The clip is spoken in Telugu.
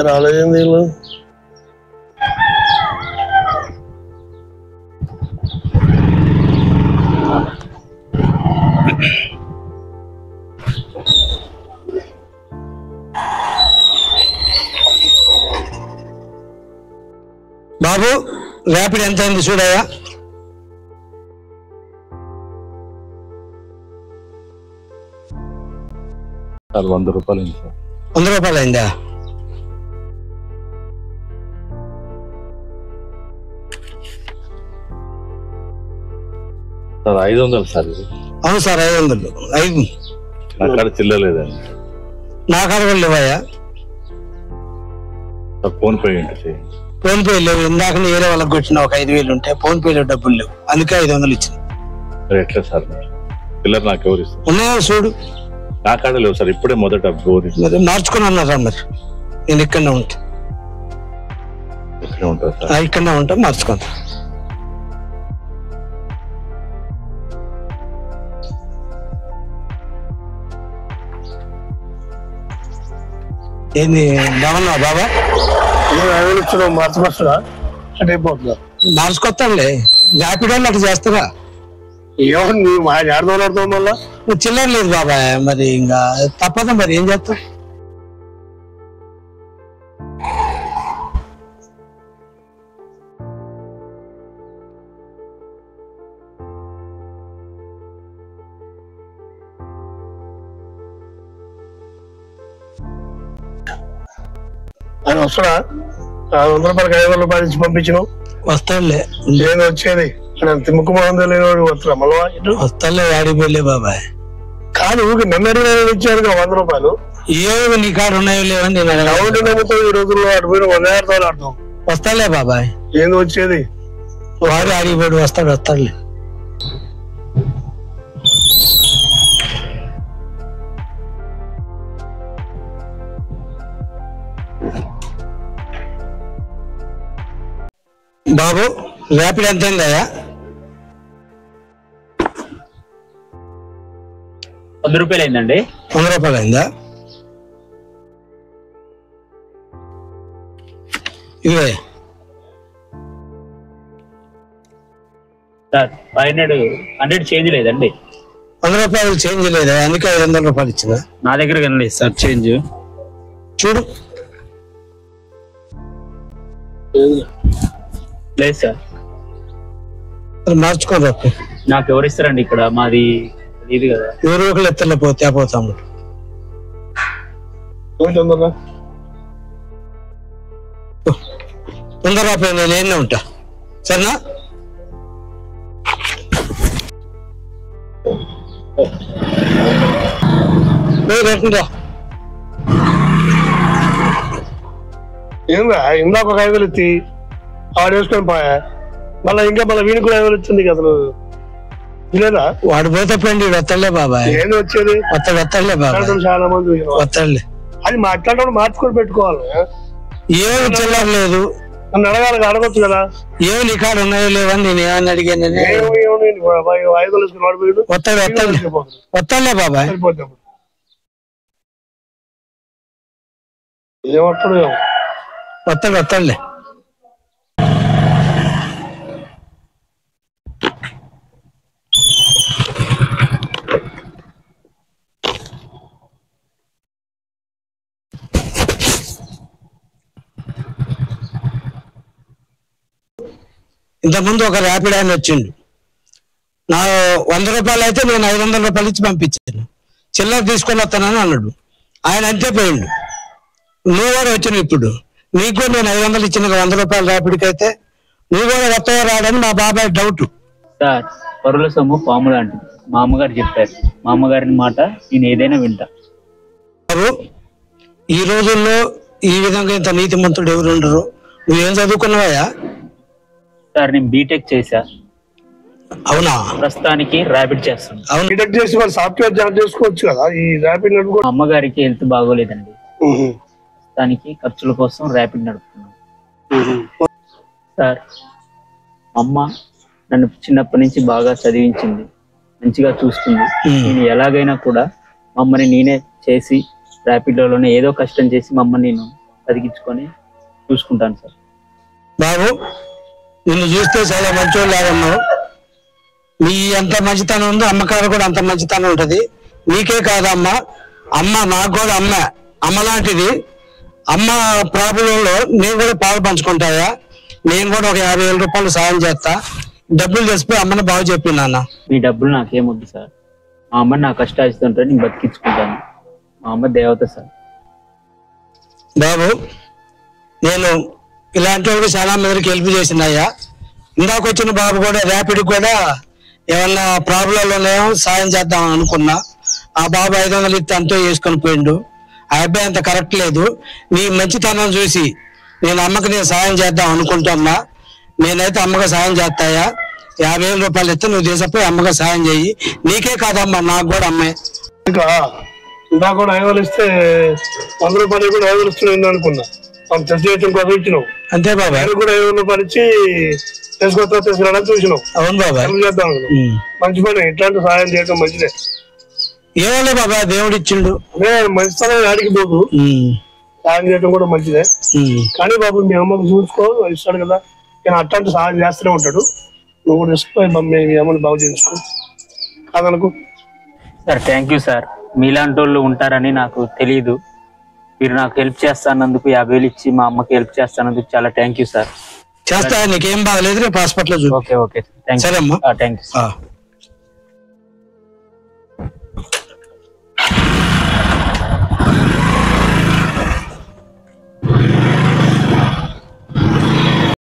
రాలేదు నీళ్ళు బాబు ర్యాపిడ్ ఎంత అయింది చూడయా? సార్ 100 రూపాయలు. 100 రూపాయలు అయిందా? Sir 500 sir. అవును సార్ 500. నా కాడ చిల్లలేదండి. నా కాడ కూడా లేవయ్యా. ఫోన్ పే చేయండి. ఫోన్ పే లేవు. ఇందాక వేరే వాళ్ళకి కొట్టిన ఒక 5,000 ఉంటే ఫోన్ పేలో డబ్బులు లేవు, అందుకే 500 ఇచ్చిన. ఎట్లా సార్ చిల్లర నాకు ఎవరు ఇస్తారు? ఉన్నాయా చూడు. నా కాడ లేవు సార్, ఇప్పుడే మొదట మరి మార్చుకుని అన్నారా? మరి నేను ఇక్కడనే ఉంటా. ఇక్కడనే ఉంటా, మార్చుకుంటా. ఏంది బాగున్నా బాబా? మార్చమస్తా అంటే అయిపోతుందా? మార్చుకొస్తానులే. ర్యాపిడ్ వాళ్ళు అట్లా చేస్తారా? ఏమో మా ఆడతాం మళ్ళా చిల్లర లేదు బాబాయ్, మరి ఇంకా తప్పదా, మరి ఏం చేస్తాం? ఆయన వస్తాడా? 100 రూపాయలకి 500 రూపాయలు ఇచ్చి పంపించినావు. వస్తాడులే. నేను వచ్చేది తిమ్ముకు మొహం తెలియని వస్తా మళ్ళా వస్తాడులే. ఆడిపోలే బాబాయ్. కాదు నన్ను ఇచ్చారు 100 రూపాయలు. ఏమో నీ కాడ ఉన్నాయో లేవని నేను నమ్ముతావు. ఈ రోజుల్లో ఆడిపోయిన 100 ఆడతాం. వస్తాడులే బాబాయ్. ఏంది వచ్చేది? వాడు ఆడిపోయాడు. వస్తాడులే. బాబు ర్యాపిడ్ ఎంత అయిందయ్యా? 100 రూపాయలు అయిందండి. 100 రూపాయలు అయిందా? ఇవే సార్ 100 చేంజ్ లేదండి. 100 రూపాయలు చేంజ్ లేదా? అందుకే 500 రూపాయలు ఇచ్చిన. నా దగ్గర కనలేదు సార్ చేంజ్. చూడు. లేదు సార్. మార్చుకోరు. నాకు ఎవరు ఇస్తారండి ఇక్కడ? మాది ఇది కదా. ఎవరు ఒకరు ఎత్తలే పోతాము. తొందరగా 100 రూపాయలు నేను ఏనే ఉంటా, సరేనా? రేటుందా? ఏందా ఇందాక ఒక 5,000 ఎత్తి ఆడు వేసుకొని పోయా. మళ్ళీ ఇంకా మళ్ళీ వీడికి కూడా 5,000 ఇచ్చింది కదా లేదా? వాడు పోతే పండి వత్తలే బాబాయ్. ఏంది వచ్చేది? వత్తలే బాబాయ్. చాలా మంది వత్తలే. అది మాట్లాడేటప్పుడు మార్చుకొని పెట్టుకోవాలి. ఏమి చిల్లరలేదు. నన్ను అడగాలి, అడగొచ్చు కదా. ఏమి నీ కాడ ఉన్నాయో లేవని నేను ఏమని అడిగాను. వత్తలే బాబాయ్. ఏమంటాడు? వత్తలే. ఇంతకుముందు ఒక ర్యాపిడ్ ఆయన వచ్చిండు. నా 100 రూపాయలు అయితే నేను 500 రూపాయలు ఇచ్చి పంపించాను. చిల్లర తీసుకొని వస్తానని అన్నాడు. ఆయన అంతే పోయిండు. నువ్వు కూడా వచ్చిన ఇప్పుడు నీకు కూడా నేను 500 ఇచ్చిన 100 రూపాయలు ర్యాపిడ్కి అయితే నువ్వు కూడా వస్తావో రాడని మా బాబాయ్ డౌట్. సార్ పరుల సొమ్ము పాము లాంటిది. మా అమ్మగారు చెప్పారు. మా అమ్మగారిని మాట నేను ఏదైనా వింటా. బాబు ఈ రోజుల్లో ఈ విధంగా ఇంత నీతిమంతుడు ఎవరు ఉండరు. నువ్వేం చదువుకున్నావా? సార్ నేను బీటెక్ చేశా. అవునా? ప్రస్తుతానికి ర్యాపిడ్ చేస్తాను. అవును. బీటెక్ చేసి మరి సాఫ్ట్వేర్ జాబ్ చేసుకోవచ్చు కదా. ఈ ర్యాపిడ్ మా అమ్మగారికి హెల్త్ బాగోలేదండి. ప్రస్తుతానికి ఖర్చుల కోసం ర్యాపిడ్ నడుపుతున్నాను. సార్ అమ్మ నన్ను చిన్నప్పటి నుంచి బాగా చదివించింది, మంచిగా చూస్తుంది. నేను ఎలాగైనా కూడా మా అమ్మని నేనే చేసి ర్యాపిడ్లోనే ఏదో కష్టం చేసి మా అమ్మని నేను చదివించుకొని చూసుకుంటాను సార్. బాబు నిన్ను చూస్తే చాలా మంచోళ్ళు లాగన్నావు. నీ ఎంత మంచితనం ఉందో అమ్మకారు కూడా అంత మంచితనం ఉంటది. నీకే కాదమ్మా, అమ్మ నాకు కూడా అమ్మ లాంటిది. అమ్మ ప్రాబ్లంలో నేను కూడా పాలు పంచుకుంటాయా? నేను కూడా ఒక 50,000 రూపాయలు సాయం చేస్తా. డబ్బులు తెచ్చిపోయి అమ్మని బాగు చెప్పి నాన్న. మీ డబ్బులు నాకేమొద్దు సార్. మా అమ్మని నా కష్టాయిస్తుంటే నేను బతికించుకుంటాను. మా అమ్మ దేవత సార్. బాబు నేను ఇలాంటి వాళ్ళకి చాలా మందికి హెల్ప్ చేసిందయ్యా. ఇందాక వచ్చిన బాబు కూడా ర్యాపిడ్ కూడా ఏమన్నా ప్రాబ్లంలోనేమో సాయం చేద్దాం అనుకున్నా. ఆ బాబు 500 ఇస్తే అంతో వేసుకొని పోయిండు. ఆ అబ్బాయి అంత కరెక్ట్ లేదు. నీ మంచితనం చూసి నేను అమ్మకి నేను సాయం చేద్దాం అనుకుంటున్నా. నేనైతే అమ్మగా సాయం చేస్తాయా? 50,000 రూపాయలు ఇస్తే నువ్వు తీసుకుపోయి అమ్మగా సాయం చెయ్యి. నీకే కాదమ్మా, నాకు కూడా అమ్మాయి. ఇంకా ఇందాక కూడా 5,000 ఇస్తే 100 రూపాయలు కూడా 5,000 ఇస్తున్నాను అనుకున్నా. మనం టెస్ట్ చేయడం కోసం ఇచ్చినావు. అంతే బాబా. కూడా 5,000 రూపాయలు ఇచ్చి తీసుకురావడానికి చూసినావు. అవును బాబా. చేద్దాం మంచి పని. ఇట్లాంటి సాయం చేయడం మంచిదే. ఏమో బాబా, దేవుడు ఇచ్చిండు. అదే మంచితనం ఆడికి పోదు. సాయం చేయడం కూడా మంచిదే. కానీ బాబు మీ అమ్మకు చూసుకో, ఇస్తాడు కదా. నేను అట్లాంటి సాయం చేస్తూనే ఉంటాడు. నువ్వు కూడా తీసుకుపోయి మమ్మీ మీ అమ్మని బాగు చేసుకో కాదనుకో సార్. Thank you sir. మీలాంటి వాళ్ళు ఉంటారని నాకు తెలియదు. మీరు నాకు హెల్ప్ చేస్తానందుకు 50,000 ఇచ్చి మా అమ్మకి హెల్ప్ చేస్తానందుకు చాలా థ్యాంక్ యూ సార్. చేస్తా, నీకేం బాగలేదు, రేపు హాస్పిటల్. ఓకే ఓకే, సరే అమ్మా. Thank you.